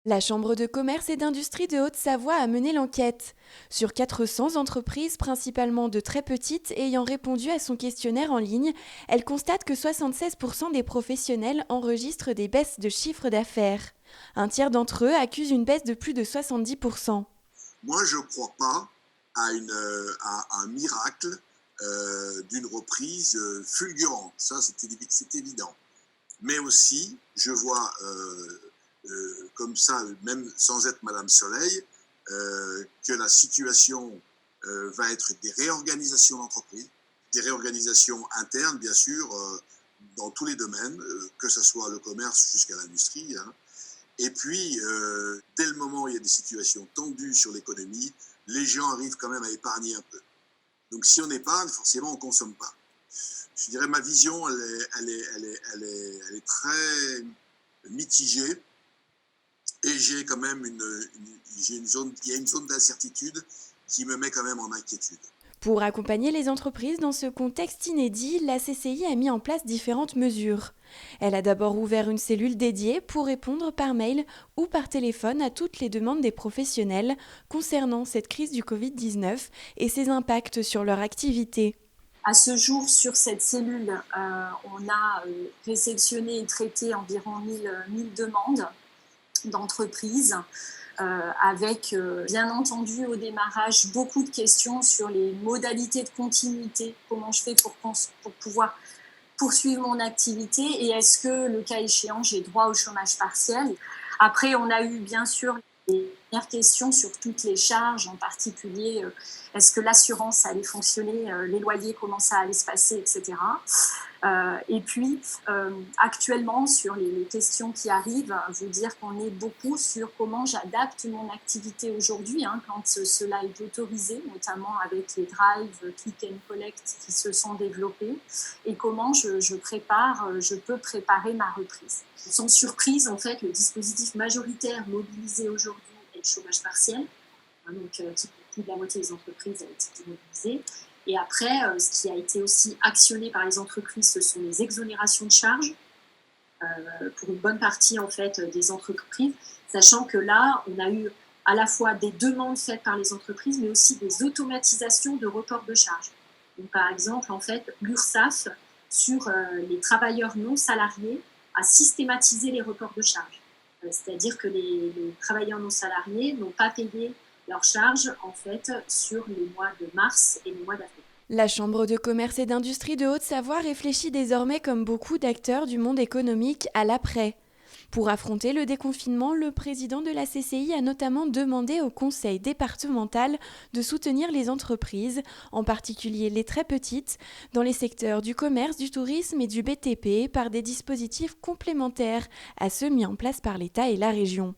La Chambre de commerce et d'industrie de Haute-Savoie a mené l'enquête. Sur 400 entreprises, principalement de très petites, ayant répondu à son questionnaire en ligne, elle constate que 76% des professionnels enregistrent des baisses de chiffre d'affaires. Un tiers d'entre eux accusent une baisse de plus de 70%. Moi, je ne crois pas à un miracle d'une reprise fulgurante. Ça, c'est évident. Mais aussi, je vois comme ça, même sans être Madame Soleil, que la situation va être des réorganisations d'entreprises, des réorganisations internes, bien sûr, dans tous les domaines, que ce soit le commerce jusqu'à l'industrie. Hein. Et puis, dès le moment où il y a des situations tendues sur l'économie, les gens arrivent quand même à épargner un peu. Donc, si on épargne, forcément, on ne consomme pas. Je dirais ma vision, elle est très mitigée. Et j'ai quand même il y a une zone d'incertitude qui me met quand même en inquiétude. Pour accompagner les entreprises dans ce contexte inédit, la CCI a mis en place différentes mesures. Elle a d'abord ouvert une cellule dédiée pour répondre par mail ou par téléphone à toutes les demandes des professionnels concernant cette crise du Covid-19 et ses impacts sur leur activité. À ce jour, sur cette cellule, on a réceptionné et traité environ 1000 demandes d'entreprises, avec bien entendu au démarrage beaucoup de questions sur les modalités de continuité, comment je fais pour pouvoir poursuivre mon activité et est-ce que, le cas échéant, j'ai droit au chômage partiel. Après, on a eu bien sûr les premières questions sur toutes les charges, en particulier est-ce que l'assurance allait fonctionner, les loyers, comment ça allait se passer, etc. Et puis, actuellement, sur les questions qui arrivent, vous dire qu'on est beaucoup sur comment j'adapte mon activité aujourd'hui, hein, quand cela est autorisé, notamment avec les drives click and collect qui se sont développés, et comment je peux préparer ma reprise. Sans surprise, en fait, le dispositif majoritaire mobilisé aujourd'hui est le chômage partiel, hein, donc qui pour plus de la moitié des entreprises a été mobilisé. Et après, ce qui a été aussi actionné par les entreprises, ce sont les exonérations de charges pour une bonne partie en fait des entreprises, sachant que là, on a eu à la fois des demandes faites par les entreprises, mais aussi des automatisations de report de charges. Donc, par exemple, en fait, l'URSSAF, sur les travailleurs non salariés, a systématisé les reports de charges. C'est-à-dire que les travailleurs non salariés n'ont pas payé leurs charges en fait sur les mois de mars et les mois d'avril. La Chambre de commerce et d'industrie de Haute-Savoie réfléchit désormais comme beaucoup d'acteurs du monde économique à l'après. Pour affronter le déconfinement, le président de la CCI a notamment demandé au conseil départemental de soutenir les entreprises, en particulier les très petites, dans les secteurs du commerce, du tourisme et du BTP par des dispositifs complémentaires à ceux mis en place par l'État et la région.